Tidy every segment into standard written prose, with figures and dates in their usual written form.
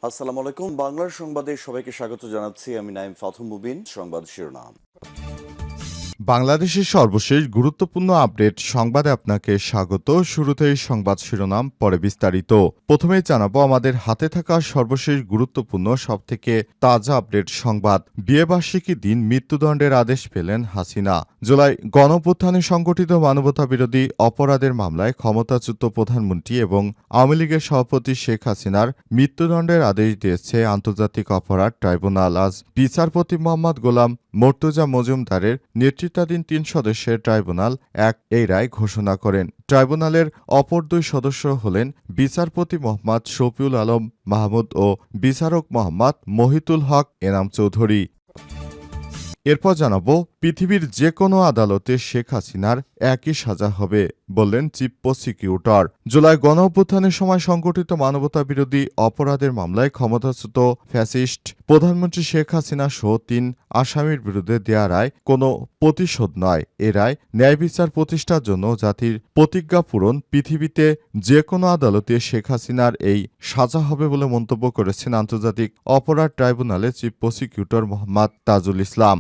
আসসালামু আলাইকুম। বাংলার সংবাদে সবাইকে স্বাগত জানাচ্ছি। আমি নাইম ফাথুম মুবিন। সংবাদ শিরোনাম। বাংলাদেশের সর্বশেষ গুরুত্বপূর্ণ আপডেট সংবাদে আপনাকে স্বাগত। শুরুতেই সংবাদ শিরোনাম, পরে বিস্তারিত। প্রথমেই জানাবো আমাদের হাতে থাকা সর্বশেষ গুরুত্বপূর্ণ সবথেকে তাজা আপডেট সংবাদ। বিয়েবার্ষিকী দিন মৃত্যুদণ্ডের আদেশ পেলেন হাসিনা। জুলাই গণঅভ্যুত্থানে সংগঠিত মানবতাবিরোধী অপরাধের মামলায় ক্ষমতাচ্যুত প্রধানমন্ত্রী এবং আওয়ামী লীগের সভাপতি শেখ হাসিনার মৃত্যুদণ্ডের আদেশ দিয়েছে আন্তর্জাতিক অপরাধ ট্রাইব্যুনাল। আজ বিচারপতি মোহাম্মদ গোলাম মর্তুজা মজুমদারের নেতৃত্বাধীন ৩ সদস্যের ট্রাইব্যুনাল এই রায় ঘোষণা করেন। ট্রাইব্যুনালের অপর ২ সদস্য হলেন বিচারপতি মোহাম্মদ শফিউল আলম মাহমুদ ও বিচারক মোহাম্মদ মহিতুল হক এনাম চৌধুরী। এরপর জানাবো, পৃথিবীর যে কোনো আদালতে শেখ হাসিনার একই সাজা হবে বললেন চিফ প্রসিকিউটর। জুলাই গণঅভ্যুত্থানের সময় সংগঠিত মানবতাবিরোধী অপরাধের মামলায় ক্ষমতাচ্যুত ফ্যাসিস্ট প্রধানমন্ত্রী শেখ হাসিনা সহ ৩ আসামির বিরুদ্ধে দেয়া রায় কোনো প্রতিশোধ নয়। এ রায় ন্যায় বিচার প্রতিষ্ঠার জন্য জাতির প্রতিজ্ঞা পূরণ। পৃথিবীতে যে কোনো আদালতে শেখ হাসিনার এই সাজা হবে বলে মন্তব্য করেছেন আন্তর্জাতিক অপরাধ ট্রাইব্যুনালের চিফ প্রসিকিউটর মোহাম্মদ তাজুল ইসলাম।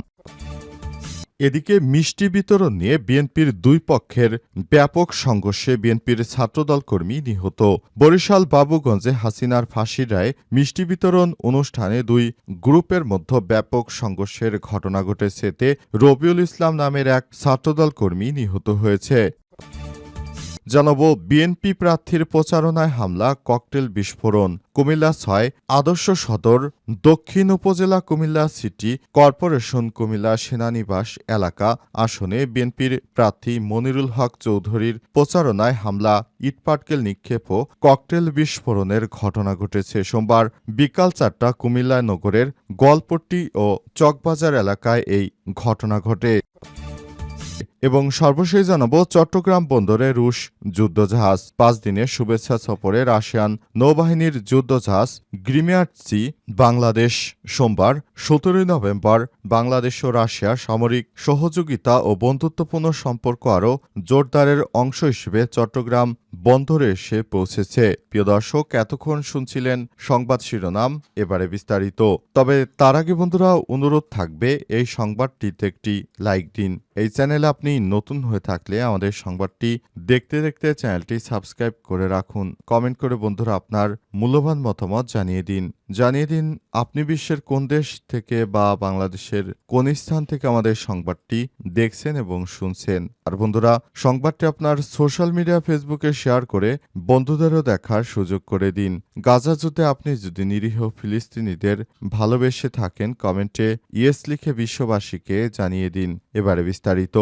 এদিকে মিষ্টি বিতরণ নিয়ে বিএনপির ২ পক্ষের ব্যাপক সংঘর্ষে বিএনপির ছাত্রদল কর্মী নিহত। বরিশাল বাবুগঞ্জে হাসিনার ফাঁসির রায়ে মিষ্টি বিতরণ অনুষ্ঠানে ২ গ্রুপের মধ্যে ব্যাপক সংঘর্ষের ঘটনা ঘটেছে। এতে রবিউল ইসলাম নামের এক ছাত্রদল কর্মী নিহত হয়েছে। জানাবো, বিএনপি প্রার্থীর প্রচারণায় হামলা, ককটেল বিস্ফোরণ। কুমিল্লা ৬ আদর্শ সদর দক্ষিণ উপজেলা কুমিল্লা সিটি কর্পোরেশন কুমিল্লা সেনানিবাস এলাকা আসনে বিএনপির প্রার্থী মনিরুল হক চৌধুরীর প্রচারণায় হামলা, ইটপাটকেল নিক্ষেপ ও ককটেল বিস্ফোরণের ঘটনা ঘটেছে। সোমবার বিকাল ৪টা কুমিল্লা নগরের গোয়ালপট্টি ও চকবাজার এলাকায় এই ঘটনা ঘটে। এবং সর্বশেষ জানাবো, চট্টগ্রাম বন্দরে রুশ যুদ্ধজাহাজ ৫ দিনের শুভেচ্ছা সফরে রাশিয়ান নৌবাহিনীর যুদ্ধজাহাজ গ্রিমিয়াটসি বাংলাদেশ। সোমবার ১৭ নভেম্বর বাংলাদেশ ও রাশিয়ার সামরিক সহযোগিতা ও বন্ধুত্বপূর্ণ সম্পর্ক আরও জোরদারের অংশ হিসেবে চট্টগ্রাম বন্দরে এসে পৌঁছেছে। প্রিয় দর্শক, এতক্ষণ শুনছিলেন সংবাদ শিরোনাম, এবারে বিস্তারিত। তবে তার আগে বন্ধুরা, অনুরোধ থাকবে এই সংবাদটিতে একটি লাইক দিন। এই চ্যানেলে আপনি নতুন হয়ে থাকলে আমাদের সংবাদটি দেখতে দেখতে চ্যানেলটি সাবস্ক্রাইব করে রাখুন। কমেন্ট করে বন্ধুরা আপনার মূল্যবান মতামত জানিয়ে দিন। আপনি বিশ্বের কোন দেশ থেকে বা বাংলাদেশের কোন স্থান থেকে আমাদের সংবাদটি দেখছেন এবং শুনছেন। আর বন্ধুরা, সংবাদটি আপনার সোশ্যাল মিডিয়া ফেসবুকে শেয়ার করে বন্ধুদেরও দেখার সুযোগ করে দিন। গাজা যুদ্ধে আপনি যদি নিরীহ ফিলিস্তিনিদের ভালোবেসে থাকেন, কমেন্টে ইয়েস লিখে বিশ্ববাসীকে জানিয়ে দিন। এবারে বিস্তারিত।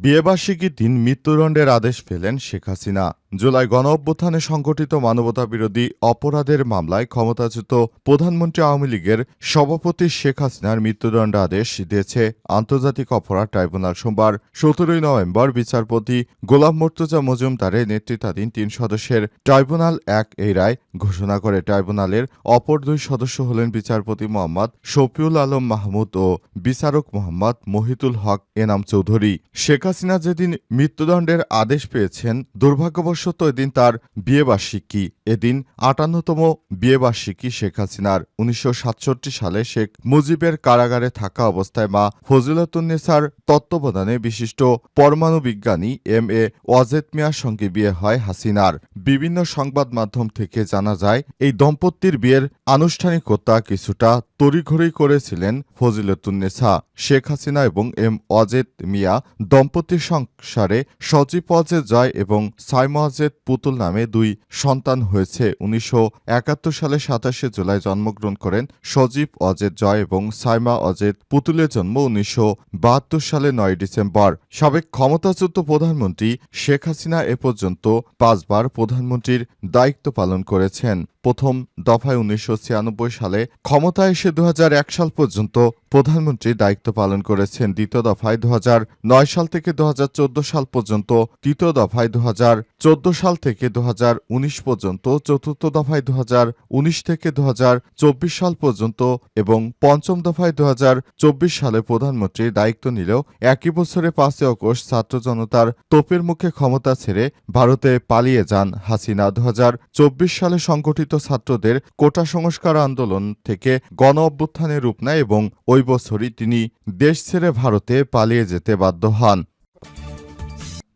বিয়েবার্ষিকীর দিন মৃত্যুদণ্ডের আদেশ পেলেন শেখ হাসিনা। জুলাই গণঅভ্যুত্থানে সংগঠিত মানবতাবিরোধী অপরাধের মামলায় ক্ষমতাচ্যুত প্রধানমন্ত্রী আওয়ামী লীগের সভাপতি শেখ হাসিনার মৃত্যুদণ্ড আদেশ দিয়েছে আন্তর্জাতিক অপরাধ ট্রাইব্যুনাল। সোমবার ১৭ নভেম্বর বিচারপতি গোলাম মর্তুজা মজুমদারের নেতৃত্বাধীন ৩ সদস্যের ট্রাইব্যুনাল এই রায় ঘোষণা করে। ট্রাইব্যুনালের অপর ২ সদস্য হলেন বিচারপতি মোহাম্মদ শফিউল আলম মাহমুদ ও বিচারক মোহাম্মদ মহিতুল হক এনাম চৌধুরী। শেখ হাসিনা যেদিন মৃত্যুদণ্ডের আদেশ পেয়েছেন, দুর্ভাগ্যবশত এদিন তার বিয়েবার্ষিকী। এদিন ৫৮তম বিয়েবার্ষিকী শেখ হাসিনার। ১৯৬৭ সালে শেখ মুজিবের কারাগারে থাকা অবস্থায় মা ফজিলাতুন্নেসার তত্ত্বাবধানে বিশিষ্ট পরমাণু বিজ্ঞানী এম.এ. ওয়াজেদ মিয়ার সঙ্গে বিয়ে হয় হাসিনার। বিভিন্ন সংবাদ মাধ্যম থেকে জানা যায়, এই দম্পতির বিয়ের আনুষ্ঠানিকতা কিছুটা তড়িঘড়ি করেছিলেন ফজিলাতুন্নেসা। শেখ হাসিনা এবং এম ওয়াজেদ মিয়া দম্পতির সংসারে সজীব ওয়াজেদ জয় এবং সাইমা ওয়াজেদ পুতুল নামে ২ সন্তান হয়েছে। ১৯৭১ সালে ২৭শে জুলাই জন্মগ্রহণ করেন সজীব ওয়াজেদ জয় এবং সাইমা ওয়াজেদ পুতুলের জন্ম ১৯৭২ সালে ৯ ডিসেম্বর। সাবেক ক্ষমতাচ্যুত প্রধানমন্ত্রী শেখ হাসিনা এ পর্যন্ত ৫ বার প্রধানমন্ত্রীর দায়িত্ব পালন করেছেন। প্রথম দফায় ১৯৯৬ সালে ক্ষমতায় এসে ২০০১ সাল পর্যন্ত প্রধানমন্ত্রীর দায়িত্ব পালন করেছেন। দ্বিতীয় দফায় 2009 সাল থেকে 2014 সাল পর্যন্ত, তৃতীয় দফায় 2014 সাল থেকে 2019 পর্যন্ত, চতুর্থ দফায় 2019 থেকে 2024 সাল পর্যন্ত এবং পঞ্চম দফায় 2024 সালে প্রধানমন্ত্রীর দায়িত্ব নিলেও একই বছরে 5 আগস্ট ছাত্র জনতার তোপের মুখে ক্ষমতা ছেড়ে ভারতে পালিয়ে যান হাসিনা। 2024 সালে সংগঠিত ছাত্রদের কোটা সংস্কার আন্দোলন থেকে গণ অভ্যুত্থানের রূপ নেয় এবং ওই বছরই তিনি দেশ ছেড়ে ভারতে পালিয়ে যেতে বাধ্য হন।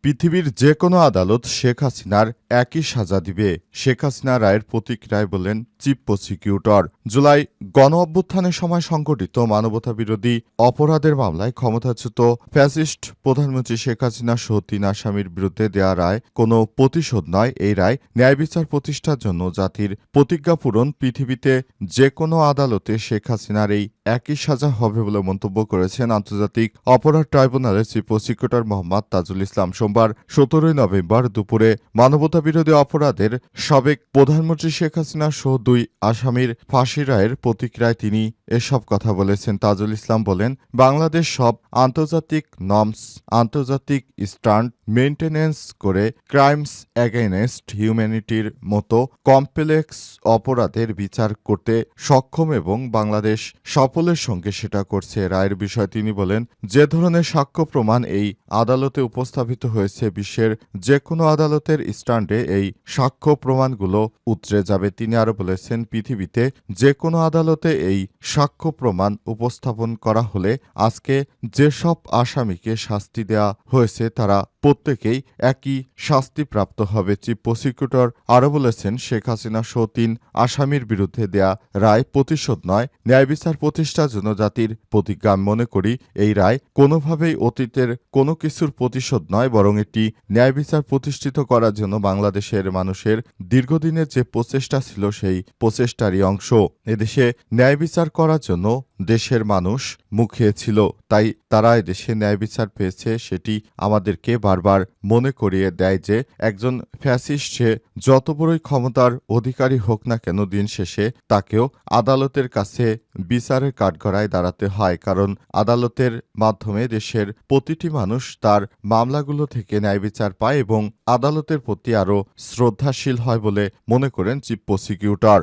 পৃথিবীর যে কোনো আদালত শেখ হাসিনার একই সাজা দিবে, শেখ হাসিনা রায়ের প্রতিক্রিয়ায় বললেন চিফ প্রসিকিউটর। জুলাই গণ অভ্যুত্থানের সময় সংঘটিত মানবতাবিরোধী অপরাধের মামলায় ক্ষমতাচ্যুত ফ্যাসিস্ট প্রধানমন্ত্রী শেখ হাসিনা সহ 3 আসামির বিরুদ্ধে দেয়া রায় কোনো প্রতিশোধ নয়। এই রায় ন্যায় বিচার প্রতিষ্ঠার জন্য জাতির প্রতিজ্ঞা পূরণ। পৃথিবীতে যে কোনো আদালতে শেখ হাসিনার এই একই সাজা হবে বলে মন্তব্য করেছেন আন্তর্জাতিক অপরাধ ট্রাইব্যুনালের চিফ প্রসিকিউটর মোহাম্মদ তাজুল ইসলাম। সোমবার 17 নভেম্বর দুপুরে মানবতাবিরোধী অপরাধের সাবেক প্রধানমন্ত্রী শেখ হাসিনা সহ 2 আসামির ফাঁসি রায়ের প্রতিক্রিয়ায় তিনি এসব কথা বলেছেন। তাজুল ইসলাম বলেন, বাংলাদেশ সব আন্তর্জাতিক নর্মস, আন্তর্জাতিক স্ট্যান্ড মেইনটেনেন্স করে ক্রাইমস এগেইনস্ট হিউম্যানিটির মতো কমপ্লেক্স অপরাধের বিচার করতে সক্ষম এবং বাংলাদেশ সাফল্যের সঙ্গে সেটা করছে। রায়ের বিষয়ে তিনি বলেন, যে ধরনের সাক্ষ্য প্রমাণ এই আদালতে উপস্থাপিত হয়েছে, বিশ্বের যে কোনো আদালতের স্ট্যান্ডে এই সাক্ষ্য প্রমাণগুলো উতরে যাবে। তিনি আরও বলেছেন, পৃথিবীতে যে কোনো আদালতে এই সাক্ষ্য প্রমাণ উপস্থাপন করা হলে আজকে যেসব আসামিকে শাস্তি দেওয়া হয়েছে তারা প্রত্যেকেই একই শাস্তিপ্রাপ্ত হবে। চিফ প্রসিকিউটর আরও বলেছেন, শেখ হাসিনা সহ 3 আসামির বিরুদ্ধে দেয়া রায় প্রতিশোধ নয়, ন্যায় বিচার প্রতিষ্ঠার জন্য জাতির প্রতিজ্ঞা। মনে করি এই রায় কোনোভাবেই অতীতের কোনো কিছুর প্রতিশোধ নয়, বরং এটি ন্যায় বিচার প্রতিষ্ঠিত করার জন্য বাংলাদেশের মানুষের দীর্ঘদিনের যে প্রচেষ্টা ছিল সেই প্রচেষ্টারই অংশ। এদেশে ন্যায় বিচার করার জন্য দেশের মানুষ মুখিয়ে ছিল, তাই তারা এদেশে ন্যায় বিচার পেয়েছে। সেটি আমাদেরকে বারবার মনে করিয়ে দেয় যে একজন ফ্যাসিস্ট সে যত বড়ই ক্ষমতার অধিকারী হোক না কেন, দিন শেষে তাকেও আদালতের কাছে বিচারের কাঠগড়ায় দাঁড়াতে হয়, কারণ আদালতের মাধ্যমে দেশের প্রতিটি মানুষ তার মামলাগুলো থেকে ন্যায় বিচার পায় এবং আদালতের প্রতি আরও শ্রদ্ধাশীল হয় বলে মনে করেন চিফ প্রসিকিউটর।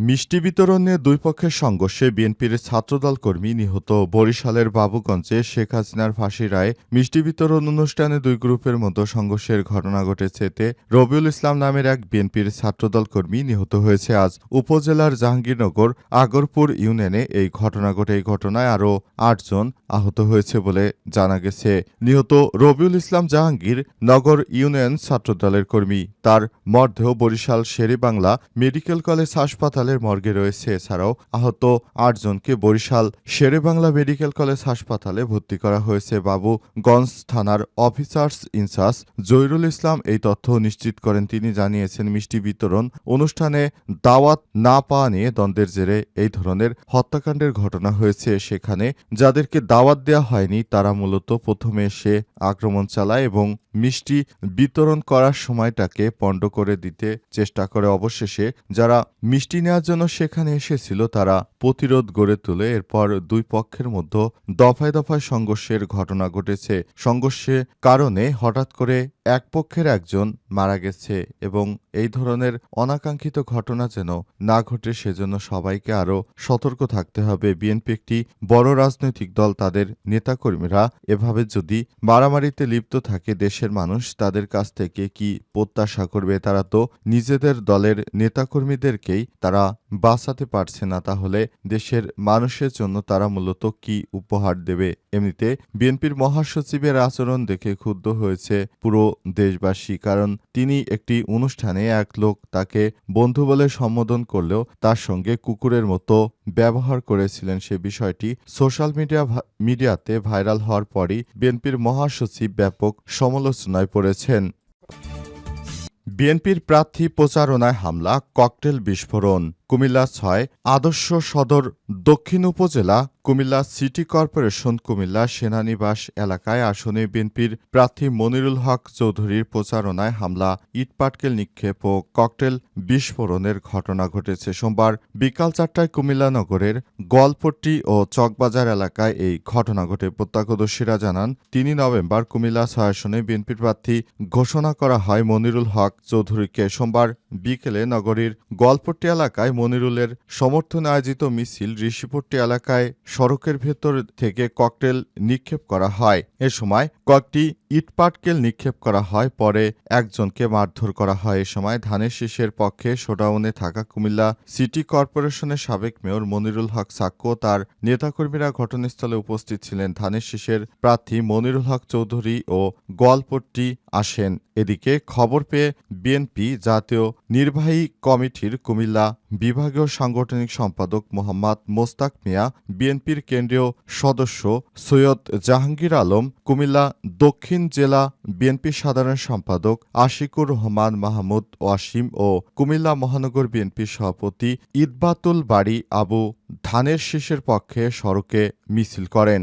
মিষ্টি বিতরণ নিয়ে 2 পক্ষের সংঘর্ষে বিএনপির ছাত্রদল কর্মী নিহত। বরিশালের বাবুগঞ্জে শেখ হাসিনার ফাঁসির রায়ে মিষ্টি বিতরণ অনুষ্ঠানে 2 গ্রুপের মধ্যে সংঘর্ষের ঘটনা ঘটেছে। এতে রবিউল ইসলাম নামের এক বিএনপির ছাত্রদল কর্মী নিহত হয়েছে। আজ উপজেলার জাহাঙ্গীরনগর আগরপুর ইউনিয়নে এই ঘটনা ঘটে। এই ঘটনায় আরও 8 জন আহত হয়েছে বলে জানা গেছে। নিহত রবিউল ইসলাম জাহাঙ্গীর নগর ইউনিয়ন ছাত্রদলের কর্মী। তার মরদেহ বরিশাল শেরেবাংলা মেডিকেল কলেজ হাসপাতাল মর্গে রয়েছে। এছাড়াও আহত 8 জনকে বরিশাল শেরেবাংলা মেডিকেল কলেজ হাসপাতালে ভর্তি করা হয়েছে। বাবুগঞ্জ থানার অফিসার্স ইনচার্জ জহিরুল ইসলাম এই তথ্য নিশ্চিত করেন। তিনি জানিয়েছেন, মিষ্টি বিতরণ অনুষ্ঠানে দাওয়াত না পাওয়া নিয়ে দ্বন্দ্বের জেরে এই ধরনের হত্যাকাণ্ডের ঘটনা হয়েছে। সেখানে যাদেরকে দাওয়াত দেওয়া হয়নি তারা মূলত প্রথমে এসে আক্রমণ চালায় এবং মিষ্টি বিতরণ করার সময়টাকে পণ্ড করে দিতে চেষ্টা করে। অবশেষে যারা মিষ্টি নেওয়ার জন্য সেখানে এসেছিল তারা প্রতিরোধ গড়ে তোলে। এরপর 2 পক্ষের মধ্যে দফায় দফায় সংঘর্ষের ঘটনা ঘটেছে। সংঘর্ষের কারণে হঠাৎ করে এক পক্ষের একজন মারা গেছে এবং এই ধরনের অনাকাঙ্ক্ষিত ঘটনা যেন না ঘটে সেজন্য সবাইকে আরও সতর্ক থাকতে হবে। বিএনপি একটি বড় রাজনৈতিক দল, তাদের নেতাকর্মীরা এভাবে যদি মারামারিতে লিপ্ত থাকে দেশের মানুষ তাদের কাছ থেকে কি প্রত্যাশা করবে? তারা তো নিজেদের দলের নেতাকর্মীদেরকেই তারা বাঁচাতে পারছে না, তাহলে দেশের মানুষের জন্য তারা মূলত কি উপহার দেবে? এমনিতে বিএনপির মহাসচিবের আচরণ দেখে ক্ষুব্ধ হয়েছে পুরো দেশবাসী, কারণ তিনি একটি অনুষ্ঠানে এক লোক তাকে বন্ধু বলে সম্বোধন করলেও তার সঙ্গে কুকুরের মতো ব্যবহার করেছিলেন। সে বিষয়টি সোশ্যাল মিডিয়াতে ভাইরাল হওয়ার পরই বিএনপির মহাসচিব ব্যাপক সমালোচনায় পড়েছেন। বিএনপির প্রার্থী প্রচারণায় হামলা, ককটেল বিস্ফোরণ। কুমিল্লা ৬, আদর্শ সদর দক্ষিণ উপজেলা, কুমিল্লা সিটি কর্পোরেশন, কুমিল্লা সেনানিবাস এলাকায় আসনে বিএনপির প্রার্থী মনিরুল হক চৌধুরীর প্রচারণায় হামলা, ইটপাটকেল নিক্ষেপ ও ককটেল বিস্ফোরণের ঘটনা ঘটেছে। সোমবার বিকাল ৪টায় কুমিল্লা নগরের গোয়ালপট্টি ও চকবাজার এলাকায় এই ঘটনা ঘটে। প্রত্যক্ষদর্শীরা জানান, ৩ নভেম্বর কুমিল্লা ৬ আসনে বিএনপির প্রার্থী ঘোষণা করা হয় মনিরুল হক চৌধুরীকে। সোমবার বিকেলে নগরীর গোয়ালপট্টি এলাকায় মনিরুলের সমর্থনে আয়োজিত মিছিল ঋষিপট্টি এলাকায় সড়কের ভেতর থেকে ককটেল নিক্ষেপ করা হয়। এ সময় কয়েকটি ইটপাটকেল নিক্ষেপ করা হয়। পরে একজনকে মারধর করা হয়। এ সময় ধানের শীষের পক্ষে শোডাউনে থাকা কুমিল্লা সিটি কর্পোরেশনের সাবেক মেয়র মনিরুল হক সাক্ষ্য তার নেতাকর্মীরা ঘটনাস্থলে উপস্থিত ছিলেন। ধানের শীষের প্রার্থী মনিরুল হক চৌধুরী ও গোয়ালপট্টি আসেন। এদিকে খবর পেয়ে বিএনপি জাতীয় নির্বাহী কমিটির কুমিল্লা বিভাগীয় সাংগঠনিক সম্পাদক মোহাম্মদ মোস্তাক মিয়া, বিএনপির কেন্দ্রীয় সদস্য সৈয়দ জাহাঙ্গীর আলম, কুমিল্লা দক্ষিণ জেলা বিএনপি সাধারণ সম্পাদক আশিকুর রহমান মাহমুদ ওয়াসিম ও কুমিল্লা মহানগর বিএনপির সভাপতি ইতবাতুল বারী আবু ধানের শীষের পক্ষে সড়কে মিছিল করেন।